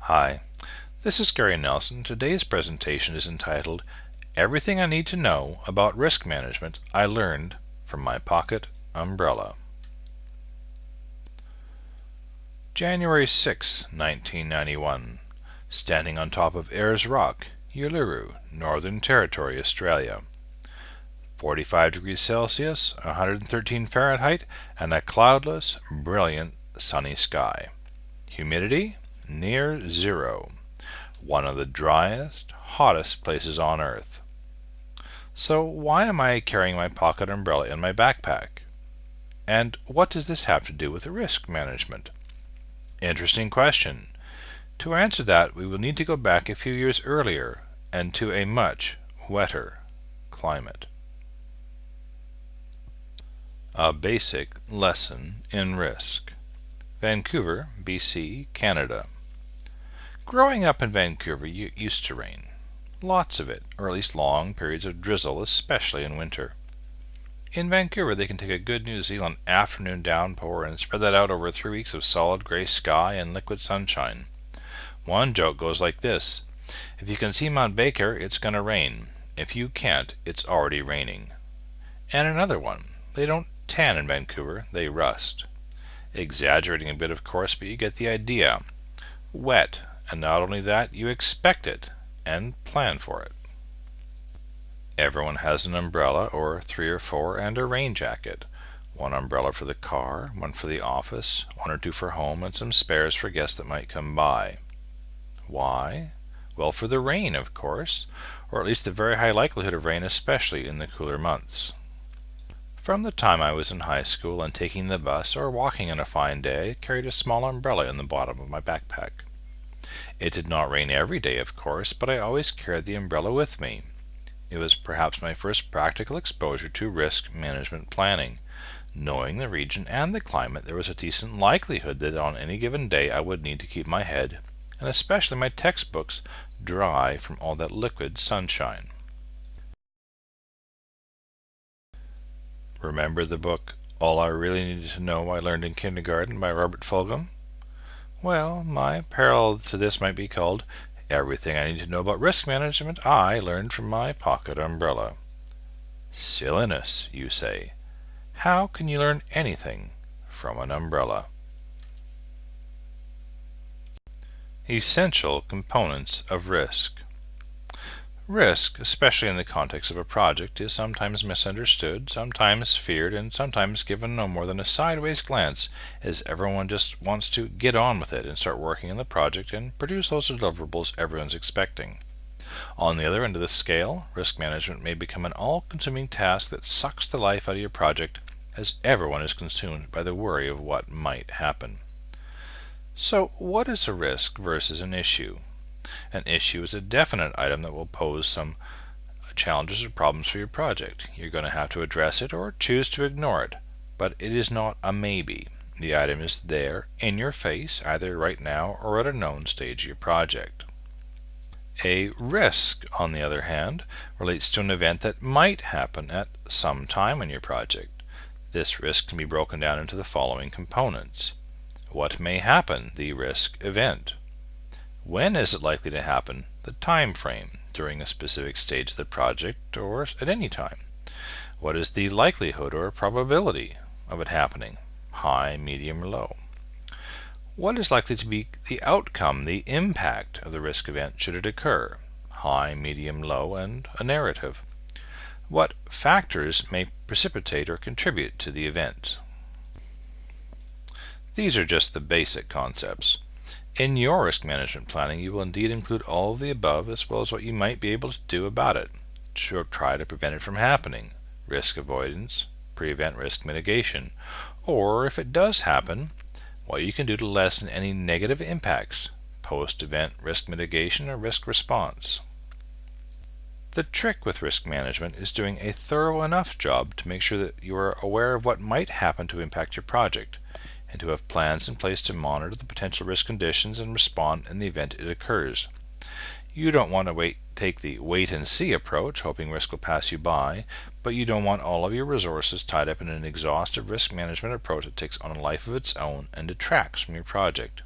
Hi, this is Gary Nelson. Today's presentation is entitled Everything I Need to Know About Risk Management I Learned from My Pocket Umbrella. January 6, 1991. Standing on top of Ayers Rock, Uluru, Northern Territory, Australia. 45 degrees Celsius, 113 Fahrenheit, and a cloudless, brilliant, sunny sky. Humidity near zero. One of the driest, hottest places on Earth. So why am I carrying my pocket umbrella in my backpack? And what does this have to do with risk management? Interesting question. To answer that, we will need to go back a few years earlier and to a much wetter climate. A basic lesson in risk. Vancouver, BC, Canada. Growing up in Vancouver, it used to rain. Lots of it, or at least long periods of drizzle, especially in winter. In Vancouver, they can take a good New Zealand afternoon downpour and spread that out over 3 weeks of solid gray sky and liquid sunshine. One joke goes like this: if you can see Mount Baker, it's going to rain. If you can't, it's already raining. And another one: they don't tan in Vancouver, they rust. Exaggerating a bit, of course, but you get the idea. Wet, and not only that, you expect it and plan for it. Everyone has an umbrella, or 3 or 4, and a rain jacket. One umbrella for the car, one for the office, 1 or 2 for home, and some spares for guests that might come by. Why? Well, for the rain, of course, or at least the very high likelihood of rain, especially in the cooler months. From the time I was in high school and taking the bus or walking on a fine day, I carried a small umbrella in the bottom of my backpack. It did not rain every day, of course, but I always carried the umbrella with me. It was perhaps my first practical exposure to risk management planning. Knowing the region and the climate, there was a decent likelihood that on any given day I would need to keep my head, and especially my textbooks, dry from all that liquid sunshine. Remember the book All I Really Needed to Know I Learned in Kindergarten by Robert Fulghum? Well, my parallel to this might be called Everything I Need to Know About Risk Management I Learned from My Pocket Umbrella. Silliness, you say. How can you learn anything from an umbrella? Essential components of risk. Risk, especially in the context of a project, is sometimes misunderstood, sometimes feared, and sometimes given no more than a sideways glance, as everyone just wants to get on with it and start working on the project and produce those deliverables everyone's expecting. On the other end of the scale, risk management may become an all-consuming task that sucks the life out of your project, as everyone is consumed by the worry of what might happen. So, what is a risk versus an issue? An issue is a definite item that will pose some challenges or problems for your project. You're going to have to address it or choose to ignore it, but it is not a maybe. The item is there, in your face, either right now or at a known stage of your project. A risk, on the other hand, relates to an event that might happen at some time in your project. This risk can be broken down into the following components. What may happen, the risk event. When is it likely to happen, the time frame, during a specific stage of the project or at any time. What is the likelihood or probability of it happening, high, medium, or low. What is likely to be the outcome, the impact of the risk event should it occur, high, medium, low, and a narrative. What factors may precipitate or contribute to the event. These are just the basic concepts. In your risk management planning, you will indeed include all of the above as well as what you might be able to do about it. Try to prevent it from happening, risk avoidance, prevent risk mitigation, or if it does happen, what you can do to lessen any negative impacts, post-event risk mitigation or risk response. The trick with risk management is doing a thorough enough job to make sure that you are aware of what might happen to impact your project, and to have plans in place to monitor the potential risk conditions and respond in the event it occurs. You don't want to take the wait-and-see approach, hoping risk will pass you by, but you don't want all of your resources tied up in an exhaustive risk management approach that takes on a life of its own and detracts from your project.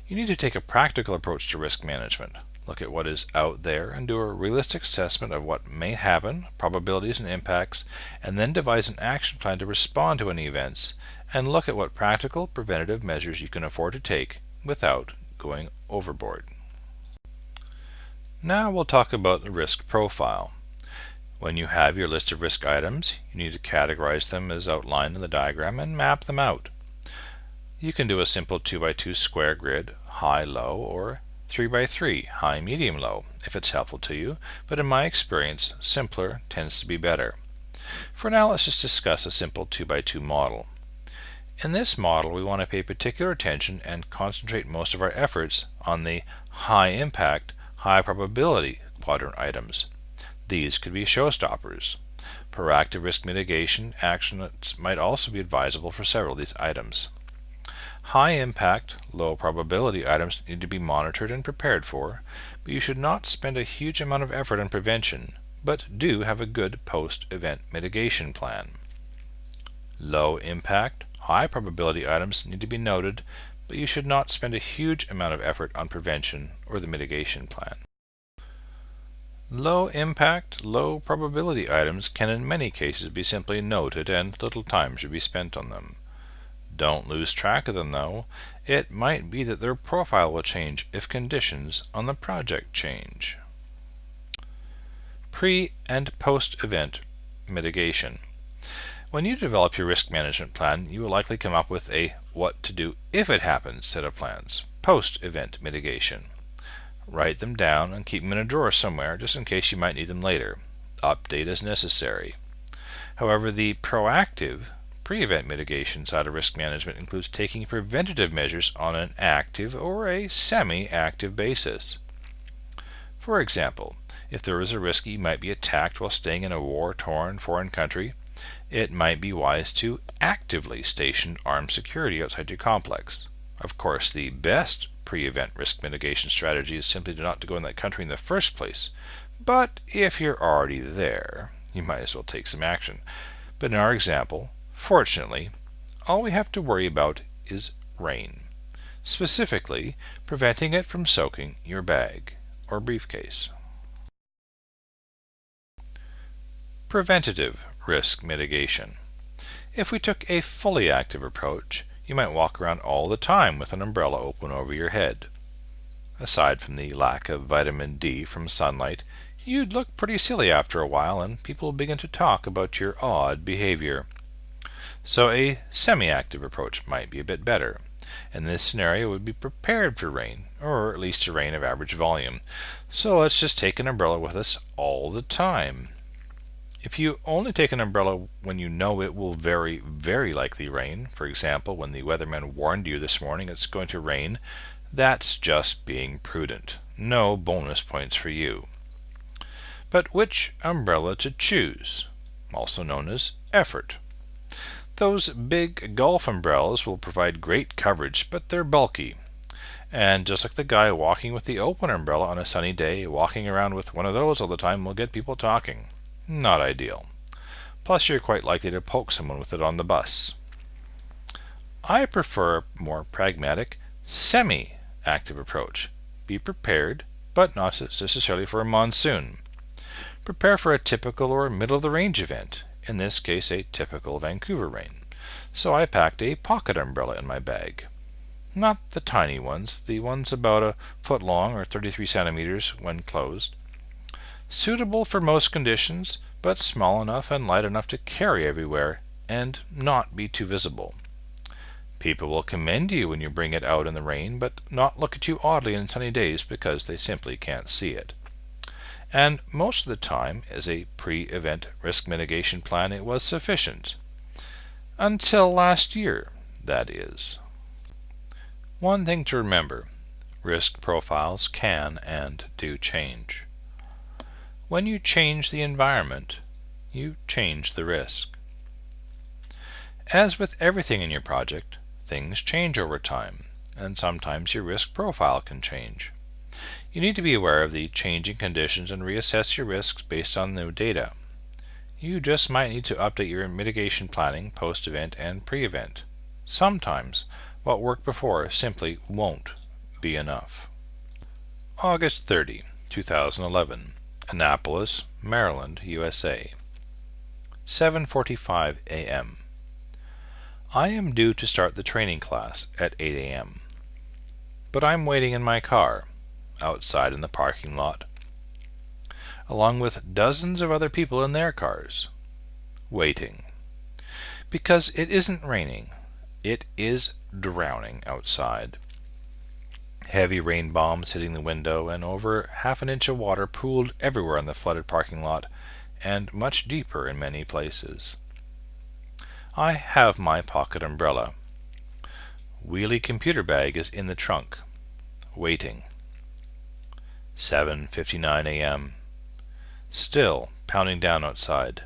You need to take a practical approach to risk management. Look at what is out there and do a realistic assessment of what may happen, probabilities and impacts, and then devise an action plan to respond to any events, and look at what practical preventative measures you can afford to take without going overboard. Now we'll talk about the risk profile. When you have your list of risk items, you need to categorize them as outlined in the diagram and map them out. You can do a simple 2x2 square grid, high-low, or 3x3, high-medium-low, if it's helpful to you, but in my experience, simpler tends to be better. For now, let's just discuss a simple 2x2 model. In this model, we want to pay particular attention and concentrate most of our efforts on the high-impact, high-probability quadrant items. These could be showstoppers. Proactive risk mitigation actions might also be advisable for several of these items. High-impact, low-probability items need to be monitored and prepared for, but you should not spend a huge amount of effort on prevention, but do have a good post-event mitigation plan. Low-impact, high-probability items need to be noted, but you should not spend a huge amount of effort on prevention or the mitigation plan. Low-impact, low-probability items can in many cases be simply noted and little time should be spent on them. Don't lose track of them though. It might be that their profile will change if conditions on the project change. Pre- and post-event mitigation. When you develop your risk management plan, you will likely come up with a what to do if it happens set of plans. Post-event mitigation. Write them down and keep them in a drawer somewhere just in case you might need them later. Update as necessary. However, the proactive pre-event mitigation side of risk management includes taking preventative measures on an active or a semi-active basis. For example, if there is a risk you might be attacked while staying in a war-torn foreign country, it might be wise to actively station armed security outside your complex. Of course, the best pre-event risk mitigation strategy is simply not to go in that country in the first place, but if you're already there, you might as well take some action. But in our example, fortunately, all we have to worry about is rain, specifically preventing it from soaking your bag or briefcase. Preventative risk mitigation. If we took a fully active approach, you might walk around all the time with an umbrella open over your head. Aside from the lack of vitamin D from sunlight, you'd look pretty silly after a while and people will begin to talk about your odd behavior. So a semi-active approach might be a bit better. In this scenario, would be prepared for rain, or at least a rain of average volume. So let's just take an umbrella with us all the time. If you only take an umbrella when you know it will very, very likely rain, for example, when the weatherman warned you this morning it's going to rain, that's just being prudent. No bonus points for you. But which umbrella to choose? Also known as effort. Those big golf umbrellas will provide great coverage, but they're bulky. And just like the guy walking with the open umbrella on a sunny day, walking around with one of those all the time will get people talking. Not ideal. Plus, you're quite likely to poke someone with it on the bus. I prefer a more pragmatic, semi-active approach. Be prepared, but not necessarily for a monsoon. Prepare for a typical or middle-of-the-range event, in this case a typical Vancouver rain. So I packed a pocket umbrella in my bag. Not the tiny ones, the ones about a foot long or 33 centimeters when closed. Suitable for most conditions, but small enough and light enough to carry everywhere and not be too visible. People will commend you when you bring it out in the rain, but not look at you oddly in sunny days because they simply can't see it. And most of the time, as a pre-event risk mitigation plan, it was sufficient. Until last year, that is. One thing to remember, risk profiles can and do change. When you change the environment, you change the risk. As with everything in your project, things change over time, and sometimes your risk profile can change. You need to be aware of the changing conditions and reassess your risks based on new data. You just might need to update your mitigation planning post-event and pre-event. Sometimes what worked before simply won't be enough. August 30, 2011, Annapolis, Maryland, USA. 7:45 a.m. I am due to start the training class at 8 a.m. But I'm waiting in my car, outside in the parking lot, along with dozens of other people in their cars, waiting. Because it isn't raining, it is drowning outside. Heavy rain bombs hitting the window, and over half an inch of water pooled everywhere in the flooded parking lot, and much deeper in many places. I have my pocket umbrella. Wheelie computer bag is in the trunk, waiting. 7:59 a.m. Still pounding down outside.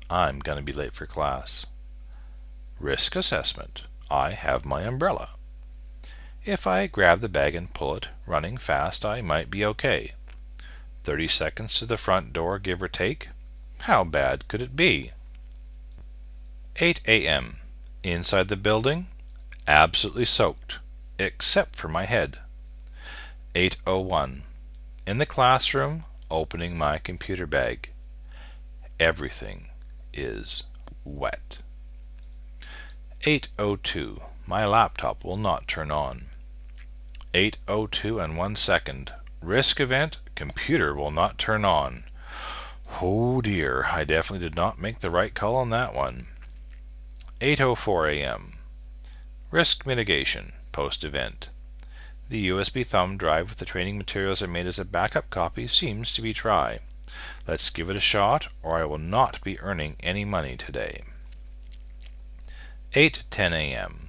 I'm going to be late for class. Risk assessment. I have my umbrella. If I grab the bag and pull it, running fast, I might be okay. 30 seconds to the front door, give or take. How bad could it be? 8 a.m. Inside the building, absolutely soaked, except for my head. 8:01. In the classroom, opening my computer bag. Everything is wet. 8:02. My laptop will not turn on. 8:02 and 1 second. Risk event, computer will not turn on. Oh dear, I definitely did not make the right call on that one. 8:04 a.m. Risk mitigation, post-event. The USB thumb drive with the training materials I made as a backup copy seems to be dry. Let's give it a shot, or I will not be earning any money today. 8:10 a.m.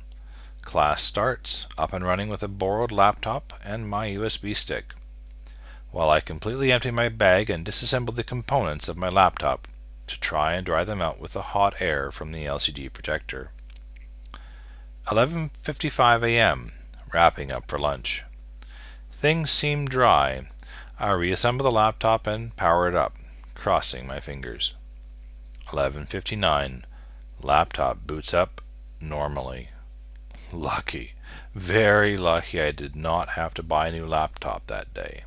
Class starts, up and running with a borrowed laptop and my USB stick, while I completely empty my bag and disassemble the components of my laptop to try and dry them out with the hot air from the LCD projector. 11:55 a.m. Wrapping up for lunch. Things seem dry. I reassemble the laptop and power it up, crossing my fingers. 11:59. Laptop boots up normally. Lucky, very lucky I did not have to buy a new laptop that day.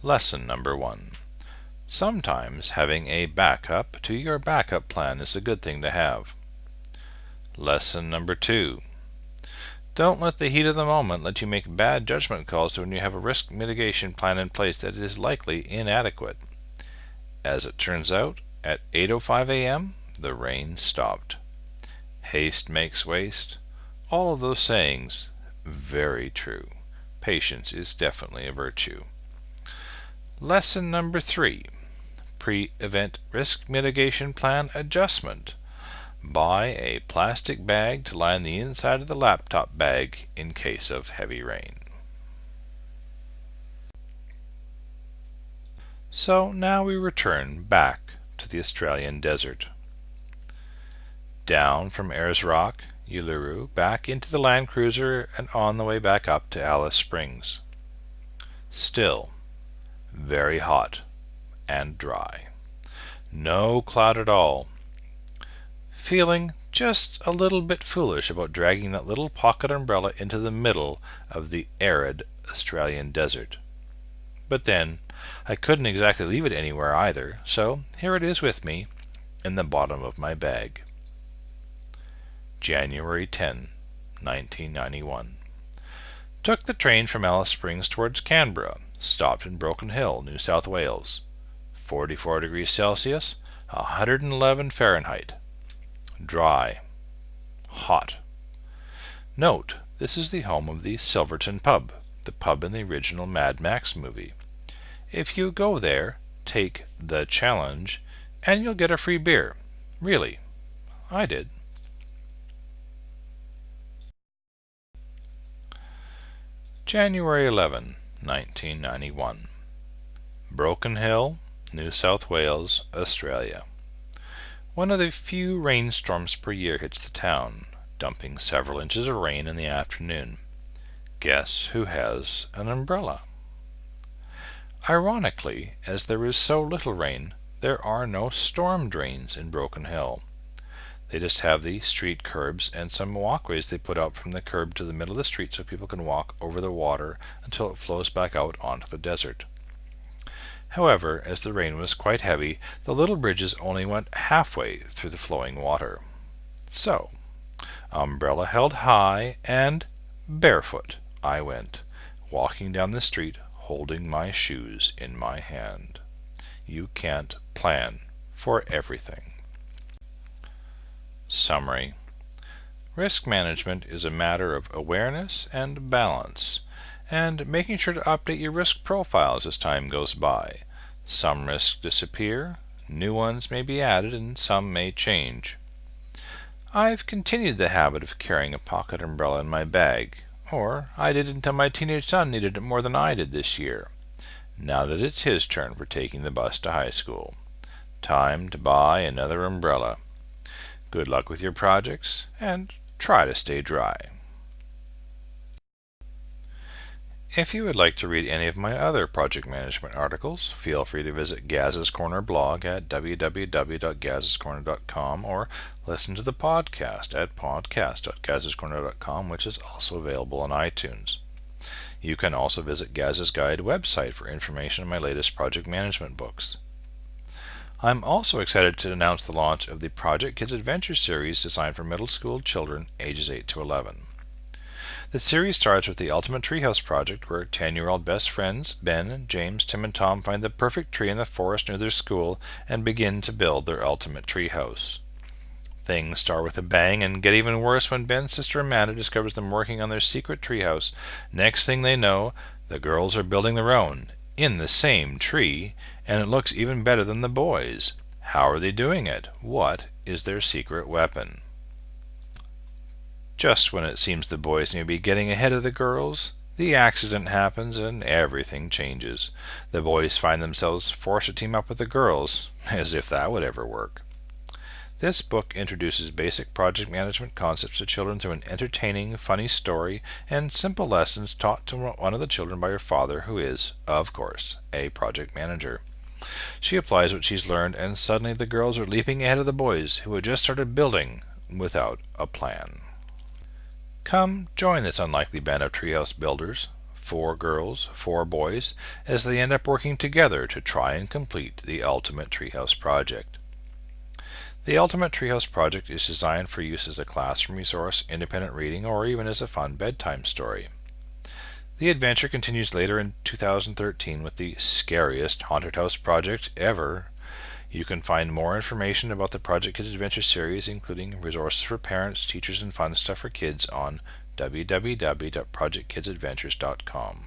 Lesson number 1. Sometimes having a backup to your backup plan is a good thing to have. Lesson number 2. Don't let the heat of the moment let you make bad judgment calls when you have a risk mitigation plan in place that is likely inadequate. As it turns out, at 8:05 a.m., the rain stopped. Haste makes waste. All of those sayings, very true. Patience is definitely a virtue. Lesson number 3. Pre-event risk mitigation plan adjustment. Buy a plastic bag to line the inside of the laptop bag in case of heavy rain. So now we return back to the Australian desert. Down from Ayers Rock, Uluru, back into the Land Cruiser, and on the way back up to Alice Springs. Still very hot and dry. No cloud at all. Feeling just a little bit foolish about dragging that little pocket umbrella into the middle of the arid Australian desert. But then, I couldn't exactly leave it anywhere either, so here it is with me in the bottom of my bag. January 10, 1991. Took the train from Alice Springs towards Canberra, stopped in Broken Hill, New South Wales. 44 degrees Celsius, 111 Fahrenheit. Dry. Hot. Note, this is the home of the Silverton Pub, the pub in the original Mad Max movie. If you go there, take the challenge, and you'll get a free beer. Really, I did. January 11, 1991. Broken Hill, New South Wales, Australia. One of the few rainstorms per year hits the town, dumping several inches of rain in the afternoon. Guess who has an umbrella? Ironically, as there is so little rain, there are no storm drains in Broken Hill. They just have the street curbs and some walkways they put out from the curb to the middle of the street so people can walk over the water until it flows back out onto the desert. However, as the rain was quite heavy, the little bridges only went halfway through the flowing water. So, umbrella held high and barefoot I went, walking down the street holding my shoes in my hand. You can't plan for everything. Summary. Risk management is a matter of awareness and balance, and making sure to update your risk profiles as time goes by. Some risks disappear, new ones may be added, and some may change. I've continued the habit of carrying a pocket umbrella in my bag, or I did until my teenage son needed it more than I did this year. Now that it's his turn for taking the bus to high school. Time to buy another umbrella. Good luck with your projects, and try to stay dry. If you would like to read any of my other project management articles, feel free to visit Gaz's Corner blog at www.gazscorner.com or listen to the podcast at podcast.gazscorner.com, which is also available on iTunes. You can also visit Gaz's Guide website for information on my latest project management books. I'm also excited to announce the launch of the Project Kids Adventure series designed for middle school children ages 8 to 11. The series starts with the Ultimate Treehouse Project, where 10-year-old best friends Ben, James, Tim, and Tom find the perfect tree in the forest near their school and begin to build their ultimate treehouse. Things start with a bang and get even worse when Ben's sister Amanda discovers them working on their secret treehouse. Next thing they know, the girls are building their own, in the same tree, and it looks even better than the boys. How are they doing it? What is their secret weapon? Just when it seems the boys may be getting ahead of the girls, the accident happens and everything changes. The boys find themselves forced to team up with the girls, as if that would ever work. This book introduces basic project management concepts to children through an entertaining, funny story and simple lessons taught to one of the children by her father, who is, of course, a project manager. She applies what she's learned, and suddenly the girls are leaping ahead of the boys, who had just started building without a plan. Come join this unlikely band of treehouse builders, 4 girls, 4 boys, as they end up working together to try and complete the ultimate treehouse project. The Ultimate Treehouse Project is designed for use as a classroom resource, independent reading, or even as a fun bedtime story. The adventure continues later in 2013 with the scariest haunted house project ever. You can find more information about the Project Kids Adventure series, including resources for parents, teachers, and fun stuff for kids on www.projectkidsadventures.com.